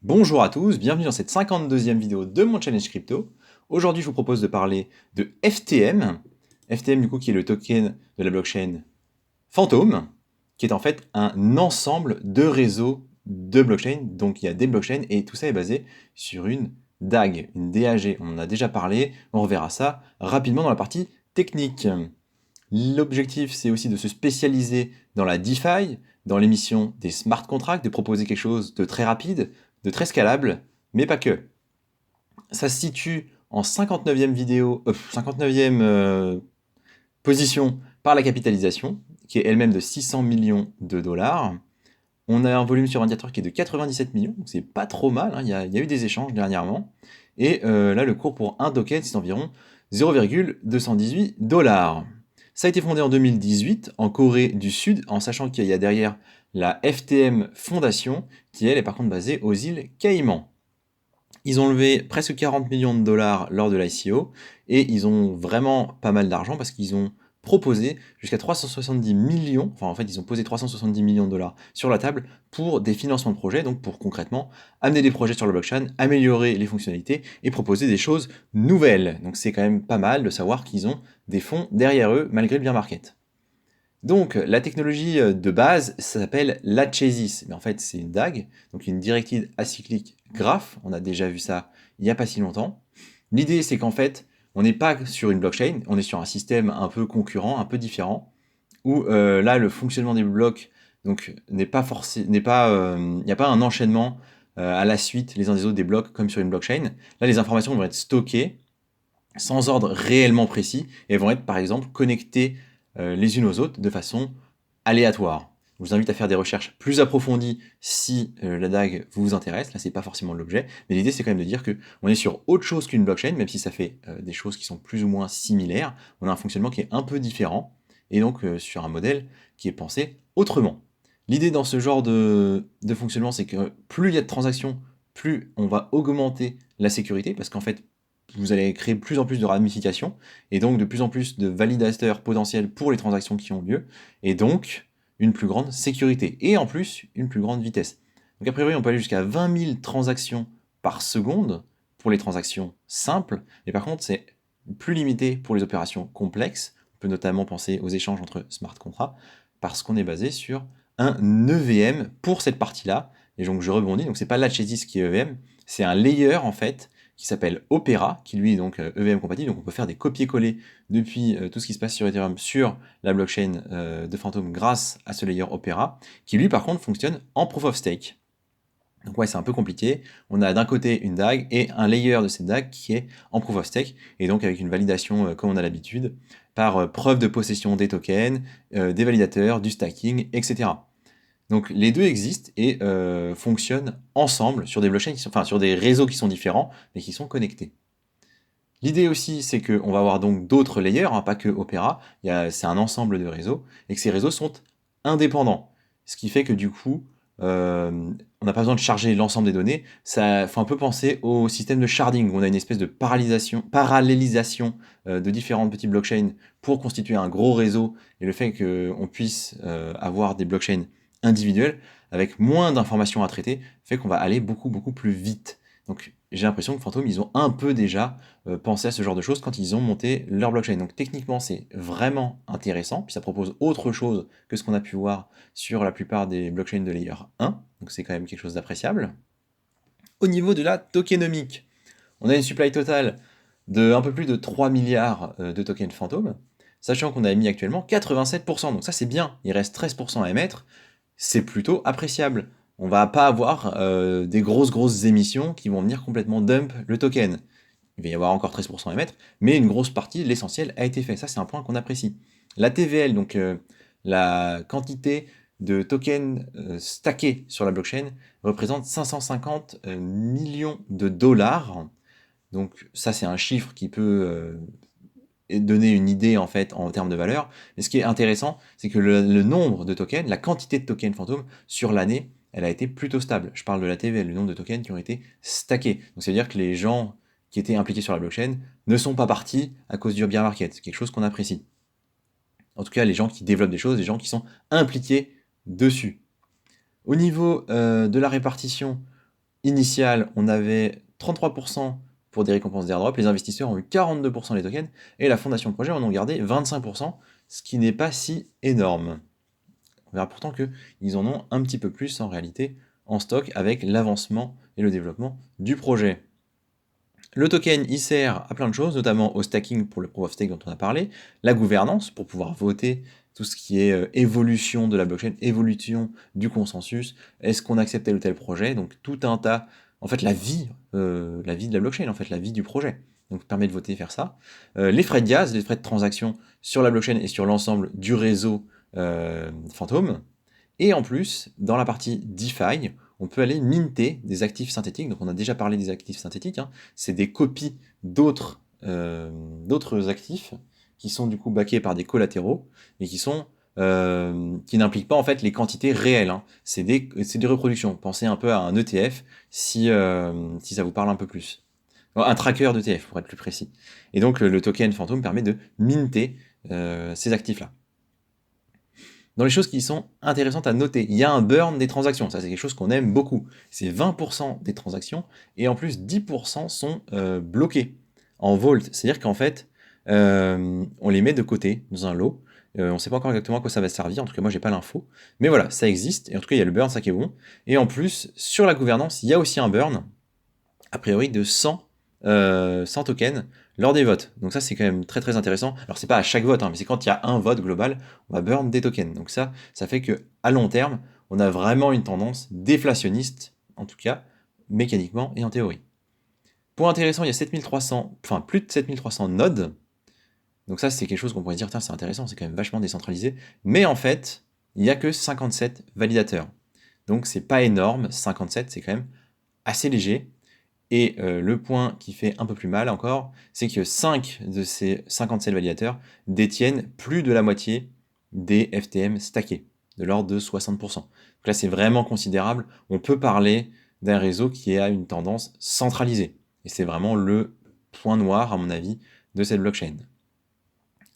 Bonjour à tous, bienvenue dans cette 52e vidéo de mon challenge crypto. Aujourd'hui, je vous propose de parler de FTM. FTM, du coup, qui est le token de la blockchain Phantom, qui est en fait un ensemble de réseaux de blockchain. Donc, il y a des blockchains et tout ça est basé sur une DAG, une DAG. On en a déjà parlé, on reverra ça rapidement dans la partie technique. L'objectif, c'est aussi de se spécialiser dans la DeFi, dans l'émission des smart contracts, de proposer quelque chose de très rapide, de très scalable, mais pas que. Ça se situe en 59e position par la capitalisation, qui est elle-même de 600 millions de dollars. On a un volume sur indicateur qui est de 97 millions, donc c'est pas trop mal, hein, il y a eu des échanges dernièrement. Et là, le cours pour un token, c'est environ 0,218 dollars. Ça a été fondé en 2018 en Corée du Sud, en sachant qu'il y a derrière la FTM Foundation, qui elle est par contre basée aux îles Caïmans. Ils ont levé presque 40 millions de dollars lors de l'ICO et ils ont vraiment pas mal d'argent parce qu'ils ont proposé jusqu'à 370 millions, enfin en fait ils ont posé 370 millions de dollars sur la table pour des financements de projets, donc pour concrètement amener des projets sur le blockchain, améliorer les fonctionnalités et proposer des choses nouvelles. Donc c'est quand même pas mal de savoir qu'ils ont des fonds derrière eux malgré le bear market. Donc, la technologie de base, ça s'appelle l'Achesis. Mais en fait, c'est une DAG, donc une directive acyclique graph. On a déjà vu ça il n'y a pas si longtemps. L'idée, c'est qu'en fait, on n'est pas sur une blockchain, on est sur un système un peu concurrent, un peu différent, où là, le fonctionnement des blocs donc n'est pas forcé, n'est pas, il n'y a pas un enchaînement à la suite les uns des autres des blocs comme sur une blockchain. Là, les informations vont être stockées sans ordre réellement précis et vont être par exemple connectées les unes aux autres de façon aléatoire. Je vous invite à faire des recherches plus approfondies si la DAG vous intéresse. Là, c'est pas forcément l'objet, mais l'idée c'est quand même de dire que on est sur autre chose qu'une blockchain, même si ça fait des choses qui sont plus ou moins similaires. On a un fonctionnement qui est un peu différent et donc sur un modèle qui est pensé autrement. L'idée dans ce genre de fonctionnement, c'est que plus il y a de transactions, plus on va augmenter la sécurité, parce qu'en fait, vous allez créer de plus en plus de ramifications, et donc de plus en plus de validateurs potentiels pour les transactions qui ont lieu, et donc une plus grande sécurité, et en plus une plus grande vitesse. Donc a priori, on peut aller jusqu'à 20 000 transactions par seconde pour les transactions simples, mais par contre, c'est plus limité pour les opérations complexes. On peut notamment penser aux échanges entre smart contracts, parce qu'on est basé sur un EVM pour cette partie-là, et donc je rebondis, donc c'est pas l'Achesis qui est EVM, c'est un layer en fait qui s'appelle Opera, qui lui est donc EVM compatible, donc on peut faire des copier-coller depuis tout ce qui se passe sur Ethereum sur la blockchain de Phantom grâce à ce layer Opera, qui lui par contre fonctionne en Proof of Stake. Donc ouais, c'est un peu compliqué. On a d'un côté une DAG et un layer de cette DAG qui est en Proof of Stake, et donc avec une validation comme on a l'habitude, par preuve de possession des tokens, des validateurs, du stacking, etc. Donc les deux existent et fonctionnent ensemble sur des blockchains, enfin sur des réseaux qui sont différents, mais qui sont connectés. L'idée aussi, c'est qu'on va avoir donc d'autres layers, hein, pas que Opera, c'est un ensemble de réseaux, et que ces réseaux sont indépendants. Ce qui fait que du coup, on n'a pas besoin de charger l'ensemble des données. Ça faut un peu penser au système de sharding, où on a une espèce de parallélisation de différentes petites blockchains pour constituer un gros réseau, et le fait qu'on puisse avoir des blockchains individuelles avec moins d'informations à traiter fait qu'on va aller beaucoup beaucoup plus vite. Donc j'ai l'impression que Phantom, ils ont un peu déjà pensé à ce genre de choses quand ils ont monté leur blockchain. Donc techniquement, c'est vraiment intéressant, puis ça propose autre chose que ce qu'on a pu voir sur la plupart des blockchains de layer 1, donc c'est quand même quelque chose d'appréciable. Au niveau de la tokenomique, on a une supply totale de un peu plus de 3 milliards de tokens Phantom, sachant qu'on a émis actuellement 87%, donc ça c'est bien, il reste 13% à émettre, c'est plutôt appréciable. On va pas avoir des grosses émissions qui vont venir complètement dump le token. Il va y avoir encore 13% à émettre, mais une grosse partie, l'essentiel, a été fait. Ça, c'est un point qu'on apprécie. La TVL, donc la quantité de tokens stackés sur la blockchain, représente 550 millions de dollars. Donc ça, c'est un chiffre qui peut donner une idée en fait en termes de valeur. Mais ce qui est intéressant, c'est que le nombre de tokens, la quantité de tokens fantômes sur l'année, elle a été plutôt stable. Je parle de la TVL, le nombre de tokens qui ont été stackés. Donc ça veut dire que les gens qui étaient impliqués sur la blockchain ne sont pas partis à cause du bear market. C'est quelque chose qu'on apprécie. En tout cas, les gens qui développent des choses, les gens qui sont impliqués dessus. Au niveau de la répartition, initial, on avait 33% pour des récompenses d'airdrop, les investisseurs ont eu 42% des tokens, et la fondation projet en ont gardé 25%, ce qui n'est pas si énorme. On verra pourtant qu'ils en ont un petit peu plus en réalité en stock avec l'avancement et le développement du projet. Le token, il sert à plein de choses, notamment au stacking pour le proof of stake dont on a parlé, la gouvernance pour pouvoir voter tout ce qui est évolution de la blockchain, évolution du consensus, est-ce qu'on accepte tel ou tel projet, donc tout un tas, en fait la vie de la blockchain, en fait la vie du projet. Donc permet de voter, faire ça. Les frais de gaz, les frais de transaction sur la blockchain et sur l'ensemble du réseau Phantom. Et en plus, dans la partie DeFi, on peut aller minter des actifs synthétiques. Donc on a déjà parlé des actifs synthétiques. C'est des copies d'autres actifs qui sont du coup backés par des collatéraux et qui n'impliquent pas en fait les quantités réelles. C'est des reproductions. Pensez un peu à un ETF si ça vous parle un peu plus. Un tracker d'ETF pour être plus précis. Et donc le token Phantom permet de minter ces actifs-là. Dans les choses qui sont intéressantes à noter, il y a un burn des transactions. Ça, c'est quelque chose qu'on aime beaucoup. C'est 20% des transactions et en plus 10% sont bloqués en vault. C'est-à-dire qu'en fait, on les met de côté dans un lot. On ne sait pas encore exactement à quoi ça va servir. En tout cas, moi, j'ai pas l'info. Mais voilà, ça existe. Et en tout cas, il y a le burn, ça qui est bon. Et en plus, sur la gouvernance, il y a aussi un burn, a priori, de 100 tokens lors des votes. Donc ça, c'est quand même très très intéressant. Alors c'est pas à chaque vote, mais c'est quand il y a un vote global, on va burn des tokens. Donc ça fait que à long terme, on a vraiment une tendance déflationniste, en tout cas mécaniquement et en théorie. Point intéressant, il y a 7300, enfin plus de 7300 nodes. Donc ça, c'est quelque chose qu'on pourrait dire, tiens, c'est intéressant, c'est quand même vachement décentralisé. Mais en fait, il n'y a que 57 validateurs. Donc c'est pas énorme, 57, c'est quand même assez léger. Et le point qui fait un peu plus mal encore, c'est que 5 de ces 57 validateurs détiennent plus de la moitié des FTM stackés, de l'ordre de 60%. Donc là, c'est vraiment considérable. On peut parler d'un réseau qui a une tendance centralisée. Et c'est vraiment le point noir, à mon avis, de cette blockchain.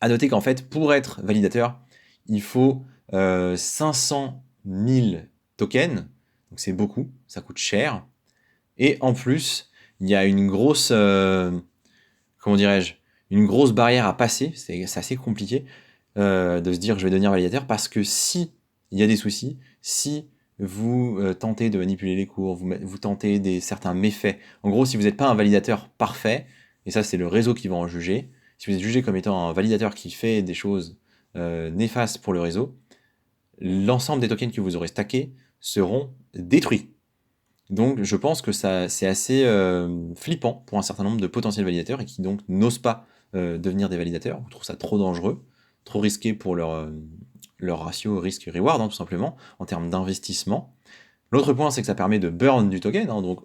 À noter qu'en fait, pour être validateur, il faut 500 000 tokens. Donc c'est beaucoup, ça coûte cher. Et en plus, il y a une grosse, comment dirais-je, une grosse barrière à passer. C'est assez compliqué de se dire je vais devenir validateur parce que si il y a des soucis, si vous tentez de manipuler les cours, vous tentez certains méfaits. En gros, si vous n'êtes pas un validateur parfait, et ça c'est le réseau qui va en juger, si vous êtes jugé comme étant un validateur qui fait des choses néfastes pour le réseau, l'ensemble des tokens que vous aurez stackés seront détruits. Donc je pense que c'est assez flippant pour un certain nombre de potentiels validateurs et qui donc n'osent pas devenir des validateurs, ou trouvent ça trop dangereux, trop risqué pour leur ratio risque-reward, tout simplement, en termes d'investissement. L'autre point, c'est que ça permet de burn du token, donc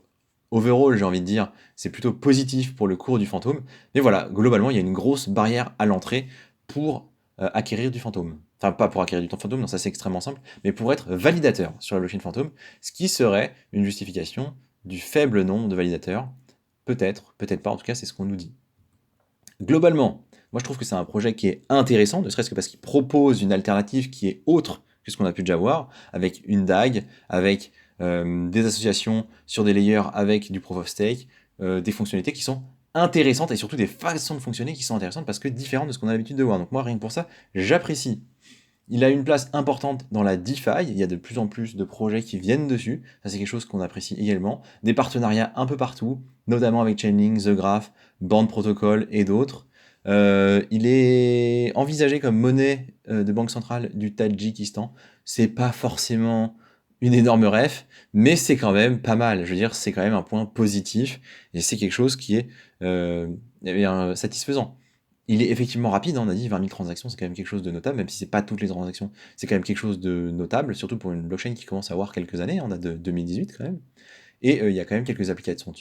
overall, j'ai envie de dire, c'est plutôt positif pour le cours du fantôme, mais voilà, globalement, il y a une grosse barrière à l'entrée pour acquérir du fantôme. Enfin, pas pour acquérir du fantôme, non, ça c'est extrêmement simple, mais pour être validateur sur la blockchain fantôme, ce qui serait une justification du faible nombre de validateurs. Peut-être, peut-être pas, en tout cas, c'est ce qu'on nous dit. Globalement, moi je trouve que c'est un projet qui est intéressant, ne serait-ce que parce qu'il propose une alternative qui est autre que ce qu'on a pu déjà voir, avec une DAG, avec des associations sur des layers, avec du proof of stake, des fonctionnalités qui sont intéressantes et surtout des façons de fonctionner qui sont intéressantes parce que différentes de ce qu'on a l'habitude de voir. Donc moi, rien que pour ça, j'apprécie. Il a une place importante dans la DeFi, il y a de plus en plus de projets qui viennent dessus, ça c'est quelque chose qu'on apprécie également. Des partenariats un peu partout, notamment avec Chainlink, The Graph, Band Protocol et d'autres. Il est envisagé comme monnaie de banque centrale du Tadjikistan. C'est pas forcément une énorme ref, mais c'est quand même pas mal. Je veux dire, c'est quand même un point positif et c'est quelque chose qui est satisfaisant. Il est effectivement rapide, on a dit 20 000 transactions, c'est quand même quelque chose de notable, même si c'est pas toutes les transactions, c'est quand même quelque chose de notable, surtout pour une blockchain qui commence à avoir quelques années, on a de 2018 quand même. Et il y a quand même quelques applications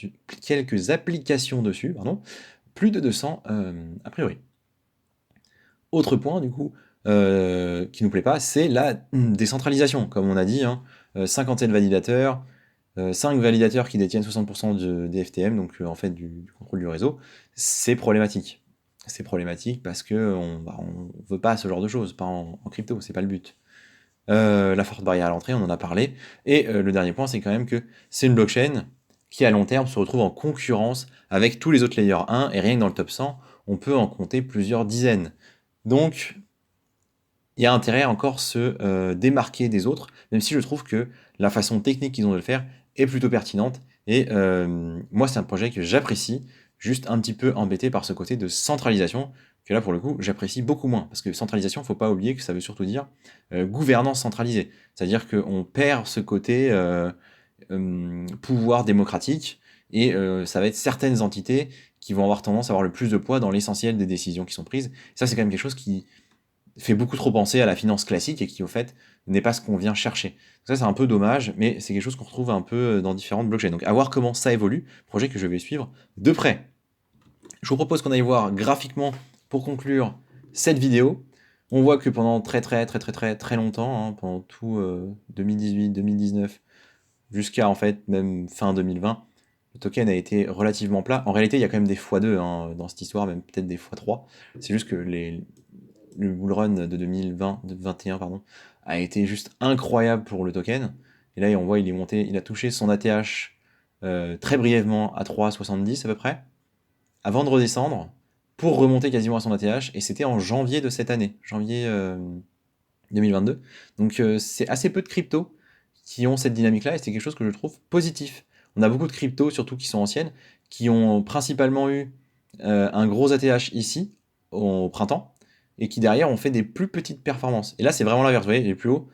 dessus, pardon, plus de 200 a priori. Autre point, du coup, qui nous plaît pas, c'est la décentralisation. Comme on a dit, 57 validateurs, 5 validateurs qui détiennent 60% des FTM, donc en fait du contrôle du réseau, c'est problématique. C'est problématique parce qu'on ne veut pas ce genre de choses, pas en crypto, c'est pas le but. La forte barrière à l'entrée, on en a parlé. Et le dernier point, c'est quand même que c'est une blockchain qui à long terme se retrouve en concurrence avec tous les autres layer 1, et rien que dans le top 100, on peut en compter plusieurs dizaines. Donc, il y a intérêt à encore se démarquer des autres, même si je trouve que la façon technique qu'ils ont de le faire est plutôt pertinente. Et moi, c'est un projet que j'apprécie, juste un petit peu embêté par ce côté de centralisation, que là, pour le coup, j'apprécie beaucoup moins. Parce que centralisation, il ne faut pas oublier que ça veut surtout dire gouvernance centralisée. C'est-à-dire qu'on perd ce côté pouvoir démocratique, et ça va être certaines entités qui vont avoir tendance à avoir le plus de poids dans l'essentiel des décisions qui sont prises. Ça, c'est quand même quelque chose qui fait beaucoup trop penser à la finance classique et qui, au fait, n'est pas ce qu'on vient chercher. Donc ça, c'est un peu dommage, mais c'est quelque chose qu'on retrouve un peu dans différentes blockchains. Donc, à voir comment ça évolue, projet que je vais suivre de près. Je vous propose qu'on aille voir graphiquement, pour conclure cette vidéo. On voit que pendant très longtemps, pendant tout 2018, 2019, jusqu'à en fait même fin 2020, le token a été relativement plat. En réalité, il y a quand même des x2 dans cette histoire, même peut-être des x3. C'est juste que le bull run de 2021 a été juste incroyable pour le token. Et là, on voit, il est monté, il a touché son ATH très brièvement à 3,70 à peu près, avant de redescendre, pour remonter quasiment à son ATH, et c'était en janvier de cette année, janvier 2022. Donc c'est assez peu de cryptos qui ont cette dynamique-là, et c'est quelque chose que je trouve positif. On a beaucoup de cryptos, surtout qui sont anciennes, qui ont principalement eu un gros ATH ici, au printemps, et qui derrière ont fait des plus petites performances. Et là, c'est vraiment l'inverse. Vous voyez, les plus hauts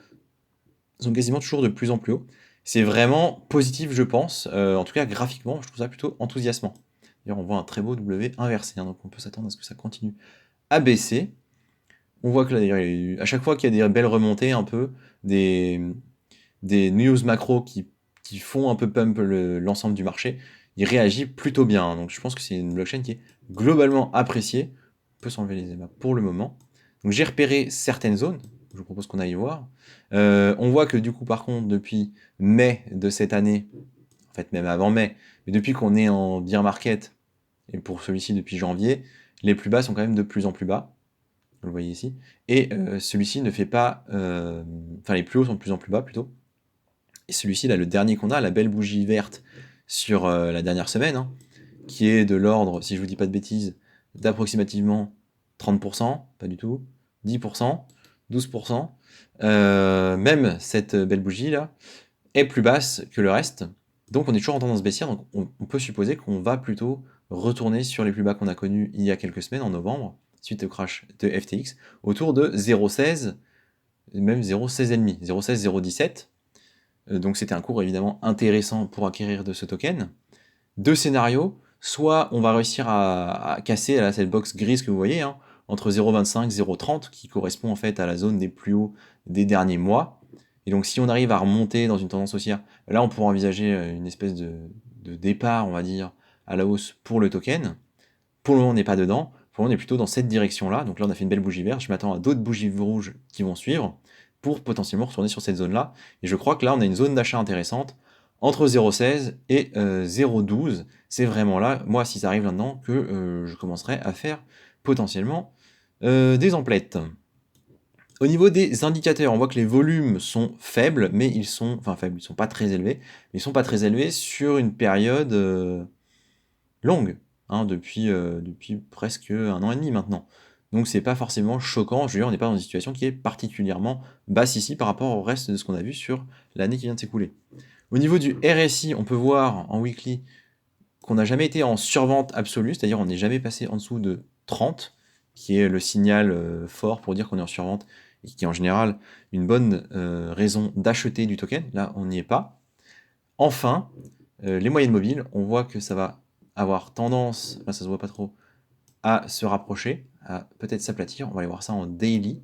sont quasiment toujours de plus en plus hauts. C'est vraiment positif, je pense. En tout cas, graphiquement, je trouve ça plutôt enthousiasmant. D'ailleurs, on voit un très beau W inversé, donc on peut s'attendre à ce que ça continue à baisser. On voit que là, d'ailleurs, à chaque fois qu'il y a des belles remontées, un peu, des news macro qui font un peu pump l'ensemble du marché, il réagit plutôt bien. Donc je pense que c'est une blockchain qui est globalement appréciée. On peut s'enlever les ébats pour le moment. Donc j'ai repéré certaines zones, je vous propose qu'on aille voir. On voit que du coup, par contre, depuis mai de cette année, en fait même avant mai, mais depuis qu'on est en bear market, et pour celui-ci depuis janvier, les plus bas sont quand même de plus en plus bas. Vous le voyez ici. Et celui-ci ne fait pas... Enfin, les plus hauts sont de plus en plus bas, plutôt. Et celui-ci, là, le dernier qu'on a, la belle bougie verte sur la dernière semaine, qui est de l'ordre, si je vous dis pas de bêtises, d'approximativement 30%, pas du tout, 10%, 12%. Même cette belle bougie-là est plus basse que le reste. Donc on est toujours en tendance baissière, donc on peut supposer qu'on va plutôt retourner sur les plus bas qu'on a connus il y a quelques semaines, en novembre, suite au crash de FTX, autour de 0,16, même 0,16,5, 0,16, 0,17. Donc c'était un cours évidemment intéressant pour acquérir de ce token. Deux scénarios, soit on va réussir à casser là, cette box grise que vous voyez, entre 0,25 et 0,30, qui correspond en fait à la zone des plus hauts des derniers mois. Et donc si on arrive à remonter dans une tendance haussière, là on pourra envisager une espèce de départ, on va dire, à la hausse pour le token. Pour le moment on n'est pas dedans, pour le moment on est plutôt dans cette direction-là. Donc là on a fait une belle bougie verte, je m'attends à d'autres bougies rouges qui vont suivre, pour potentiellement retourner sur cette zone-là. Et je crois que là on a une zone d'achat intéressante, entre 0,16 et 0,12. C'est vraiment là, moi si ça arrive là-dedans, que je commencerai à faire potentiellement des emplettes. Au niveau des indicateurs, on voit que les volumes sont faibles, mais ils sont, enfin faibles, ils sont pas très élevés, mais ils sont pas très élevés sur une période longue, depuis presque 1 an et demi maintenant. Donc c'est pas forcément choquant, je veux dire, on n'est pas dans une situation qui est particulièrement basse ici par rapport au reste de ce qu'on a vu sur l'année qui vient de s'écouler. Au niveau du RSI, on peut voir en weekly qu'on n'a jamais été en survente absolue, c'est-à-dire on n'est jamais passé en dessous de 30, qui est le signal fort pour dire qu'on est en survente, et qui est en général une bonne raison d'acheter du token. Là, on n'y est pas. Enfin, les moyennes mobiles, on voit que ça va avoir tendance, là ça se voit pas trop, à se rapprocher, à peut-être s'aplatir. On va aller voir ça en daily,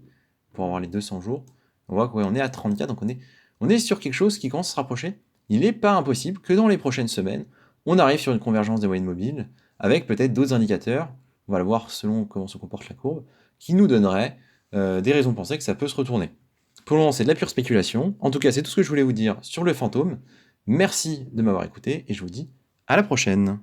pour avoir les 200 jours. On voit qu'on est à 34, donc on est sur quelque chose qui commence à se rapprocher. Il n'est pas impossible que dans les prochaines semaines, on arrive sur une convergence des moyennes mobiles, avec peut-être d'autres indicateurs, on va le voir selon comment se comporte la courbe, qui nous donneraient des raisons de penser que ça peut se retourner. Pour le moment, c'est de la pure spéculation. En tout cas, c'est tout ce que je voulais vous dire sur le fantôme. Merci de m'avoir écouté, et je vous dis à la prochaine.